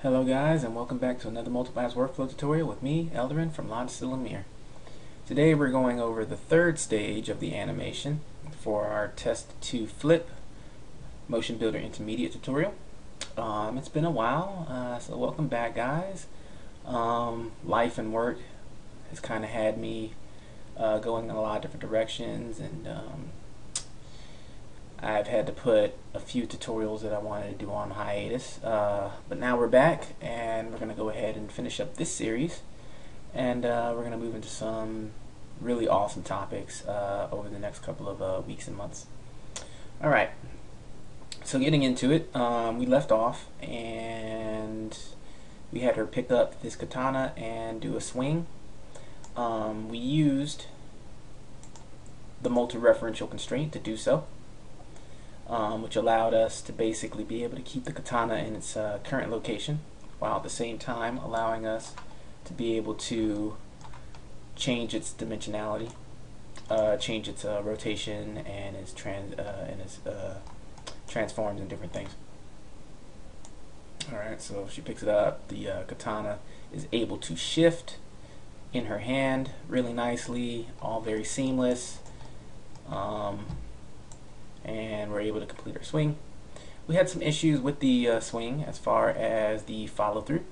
Hello guys, and welcome back to another multi-pass workflow tutorial with me, Elderin from Lamir. Today we're going over the third stage of the animation for our test to flip Motionbuilder intermediate tutorial. It's been a while, so welcome back guys. Life and work has kind of had me going in a lot of different directions, and I've had to put a few tutorials that I wanted to do on hiatus, but now we're back and we're going to go ahead and finish up this series, and we're going to move into some really awesome topics over the next couple of weeks and months. Alright, so getting into it, we left off and we had her pick up this katana and do a swing. We used the multi-referential constraint to do so. Which allowed us to basically be able to keep the katana in its current location, while at the same time allowing us to be able to change its dimensionality, change its rotation and its transforms and different things. Alright, so she picks it up, the katana is able to shift in her hand really nicely, all very seamless. And we're able to complete our swing. We had some issues with the swing as far as the follow through.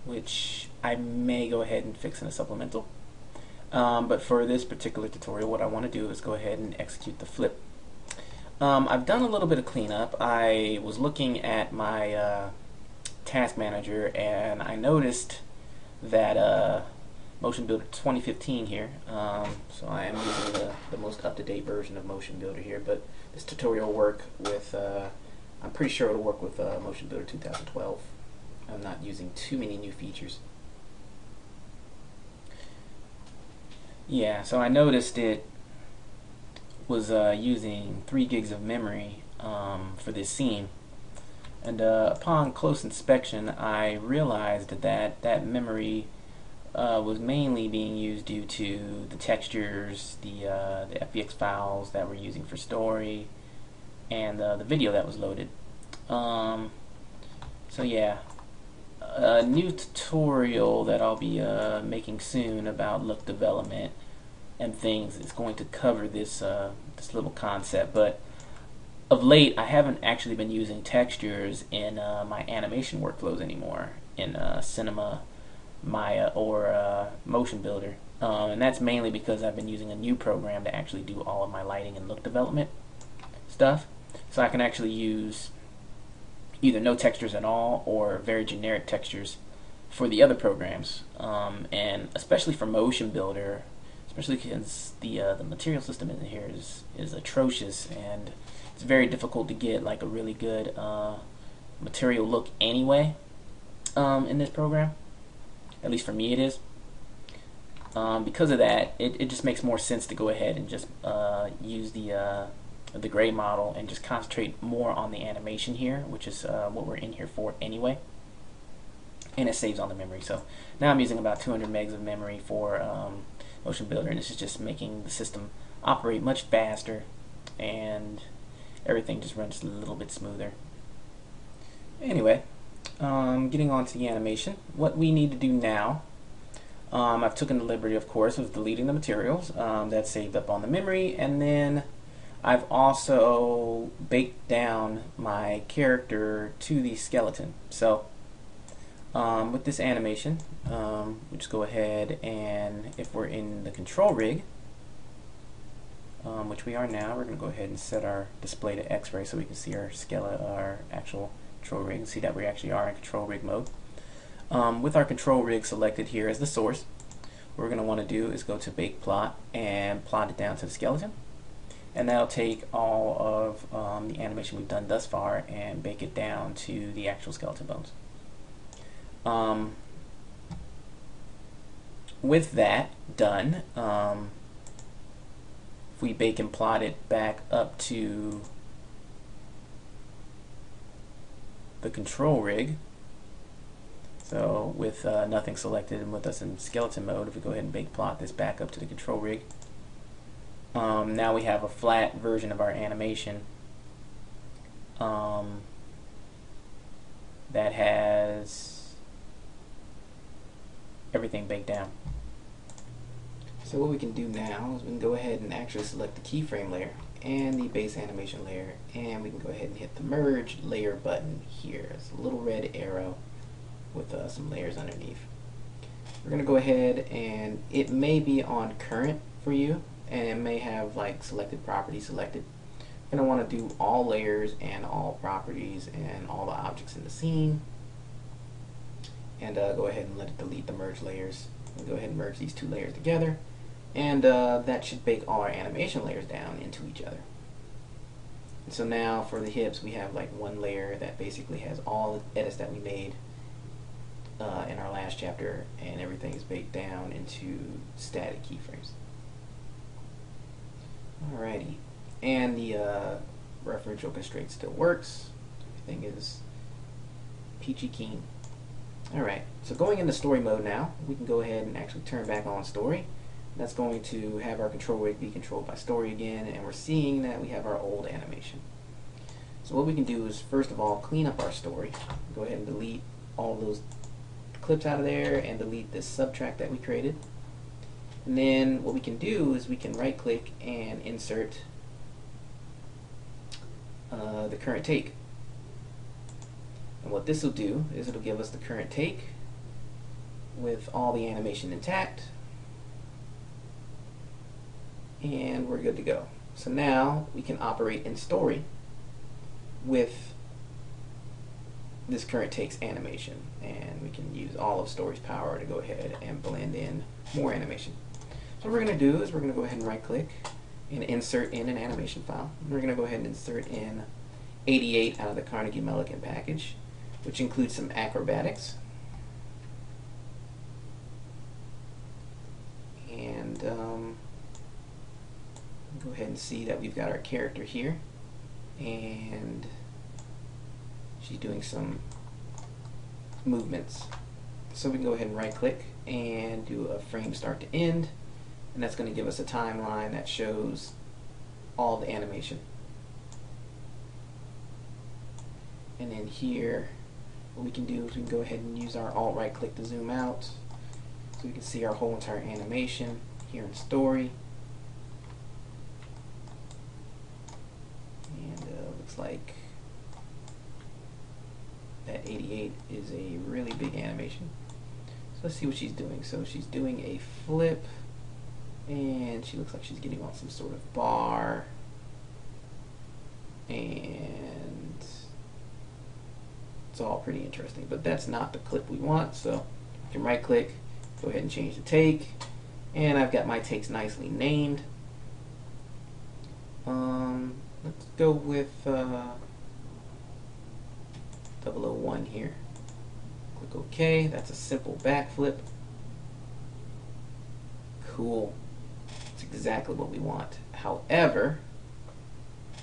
Which I may go ahead and fix in a supplemental. But for this particular tutorial, what I want to do is go ahead and execute the flip. I've done a little bit of cleanup. I was looking at my task manager and I noticed that Motionbuilder 2015 here, so I am using the most up-to-date version of Motionbuilder here, but this tutorial will work with, I'm pretty sure it'll work with Motionbuilder 2012. I'm not using too many new features. Yeah, so I noticed it was using 3 gigs of memory for this scene, and upon close inspection I realized that that memory was mainly being used due to the textures, the FBX files that we're using for story, and the video that was loaded. So yeah, a new tutorial that I'll be making soon about look development and things is going to cover this this little concept. But of late, I haven't actually been using textures in my animation workflows anymore in Cinema, Maya, or Motionbuilder, and that's mainly because I've been using a new program to actually do all of my lighting and look development stuff, so I can actually use either no textures at all or very generic textures for the other programs, and especially for Motionbuilder, especially because the material system in here is atrocious, and it's very difficult to get like a really good material look anyway in this program. At least for me it is. Because of that, it just makes more sense to go ahead and just use the gray model and just concentrate more on the animation here, which is what we're in here for anyway. And it saves on the memory. So now I'm using about 200 megs of memory for Motionbuilder, and this is just making the system operate much faster, and everything just runs a little bit smoother. Anyway, getting on to the animation, what we need to do now, I've taken the liberty, of course, of deleting the materials that's saved up on the memory, and then I've also baked down my character to the skeleton. So with this animation, we just go ahead and, if we're in the control rig, which we are now, we're going to go ahead and set our display to X-ray so we can see our actual control rig, and see that we actually are in control rig mode. With our control rig selected here as the source, what we're going to want to do is go to bake plot and plot it down to the skeleton, and that'll take all of the animation we've done thus far and bake it down to the actual skeleton bones. With that done, if we bake and plot it back up to the control rig, so with nothing selected and with us in skeleton mode, if we go ahead and bake plot this back up to the control rig, Now we have a flat version of our animation that has everything baked down. So what we can do now is we can go ahead and actually select the keyframe layer and the base animation layer, and we can go ahead and hit the merge layer button here. It's a little red arrow with some layers underneath. We're going to go ahead, and it may be on current for you, and it may have like selected properties selected. You're going to want to do all layers and all properties and all the objects in the scene, and go ahead and let it delete the merge layers. We'll go ahead and merge these two layers together, and that should bake all our animation layers down into each other. And so now for the hips, we have like one layer that basically has all the edits that we made in our last chapter, and everything is baked down into static keyframes. Alrighty, and the referential constraint still works. Everything is peachy keen. Alright, so going into story mode now, we can go ahead and actually turn back on story. That's going to have our control rig be controlled by story again, and we're seeing that we have our old animation. So what we can do is first of all clean up our story. Go ahead and delete all those clips out of there and delete this subtrack that we created. And then what we can do is we can right click and insert the current take. And what this will do is it'll give us the current take with all the animation intact, and we're good to go. So now we can operate in story with this current takes animation, and we can use all of story's power to go ahead and blend in more animation. So what we're going to do is we're going to go ahead and right click and insert in an animation file. We're going to go ahead and insert in 88 out of the Carnegie Mellon package, which includes some acrobatics. And go ahead and see that we've got our character here, and she's doing some movements. So we can go ahead and right click and do a frame start to end, and that's going to give us a timeline that shows all the animation. And then here, what we can do is we can go ahead and use our alt right click to zoom out, so we can see our whole entire animation here in story. And looks like that 88 is a really big animation. So let's see what she's doing. So she's doing a flip, and she looks like she's getting on some sort of bar, and it's all pretty interesting, but that's not the clip we want. So you can right click, go ahead and change the take, and I've got my takes nicely named. Let's go with 001 here. Click OK. That's a simple backflip. Cool. That's exactly what we want. However,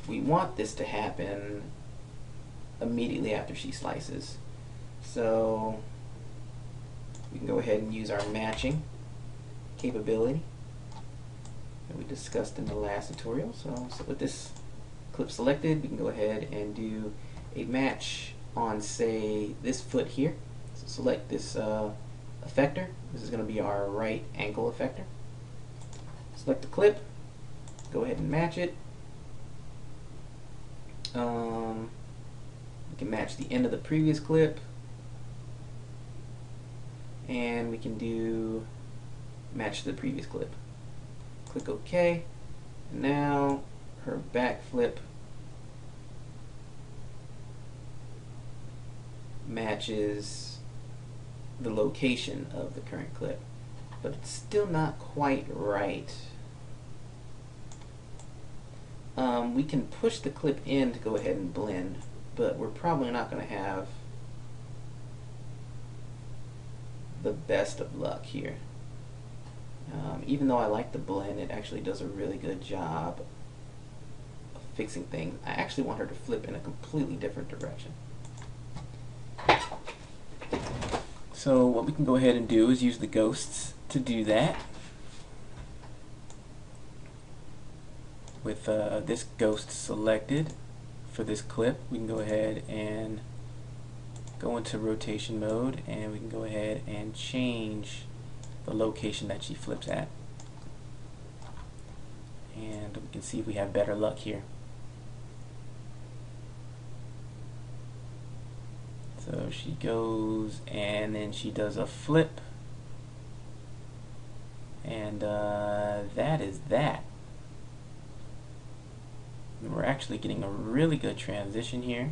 we want this to happen immediately after she slices. So we can go ahead and use our matching capability that we discussed in the last tutorial. So with this clip selected, we can go ahead and do a match on, say, this foot here. So select this effector. This is going to be our right ankle effector. Select the clip, go ahead and match it. We can match the end of the previous clip, and we can do match the previous clip. Click OK. And now her back flip matches the location of the current clip, but it's still not quite right. We can push the clip in to go ahead and blend, but we're probably not going to have the best of luck here. Even though I like the blend, it actually does a really good job of fixing things. I actually want her to flip in a completely different direction. So what we can go ahead and do is use the ghosts to do that. this ghost selected for this clip, we can go ahead and go into rotation mode, and we can go ahead and change the location that she flips at. And we can see if we have better luck here. So she goes and then she does a flip, and that is that. And we're actually getting a really good transition here,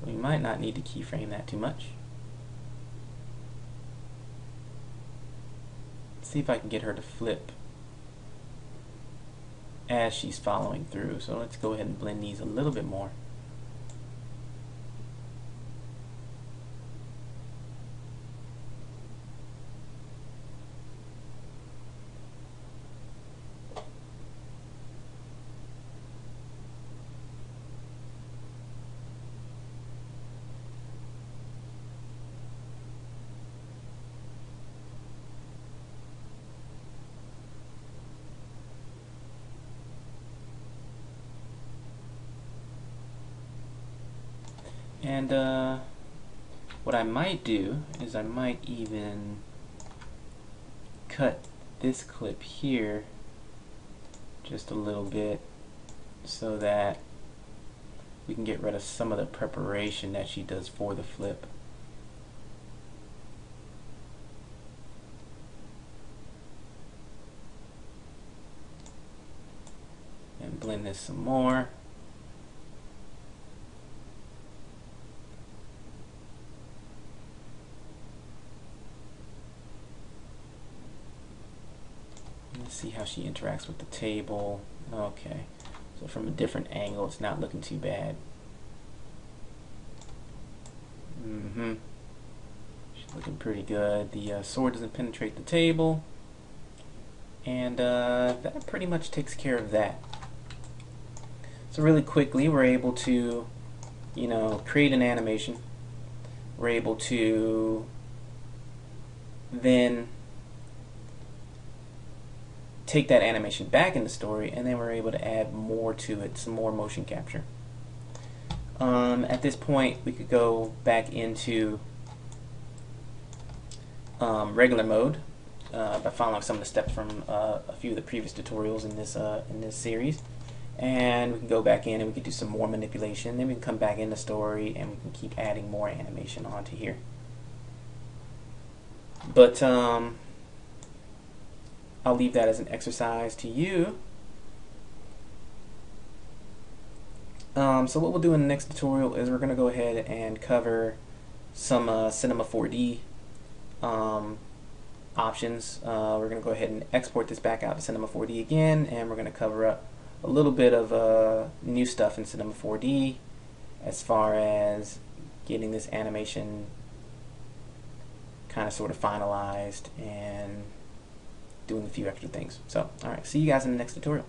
so we might not need to keyframe that too much. Let's see if I can get her to flip as she's following through. So let's go ahead and blend these a little bit more. And what I might do is I might even cut this clip here just a little bit so that we can get rid of some of the preparation that she does for the flip. And blend this some more. Let's see how she interacts with the table. Okay, so from a different angle, it's not looking too bad. She's looking pretty good. The sword doesn't penetrate the table, and that pretty much takes care of that. So really quickly, we're able to, create an animation. We're able to then take that animation back in the story, and then we're able to add more to it, some more motion capture. At this point, we could go back into regular mode by following some of the steps from a few of the previous tutorials in this series, and we can go back in and we can do some more manipulation. Then we can come back in the story and we can keep adding more animation onto here. But I'll leave that as an exercise to you. So what we'll do in the next tutorial is we're going to go ahead and cover some Cinema 4D options. We're going to go ahead and export this back out to Cinema 4D again, and we're going to cover up a little bit of new stuff in Cinema 4D as far as getting this animation kind of sort of finalized and doing a few extra things. So, alright, see you guys in the next tutorial.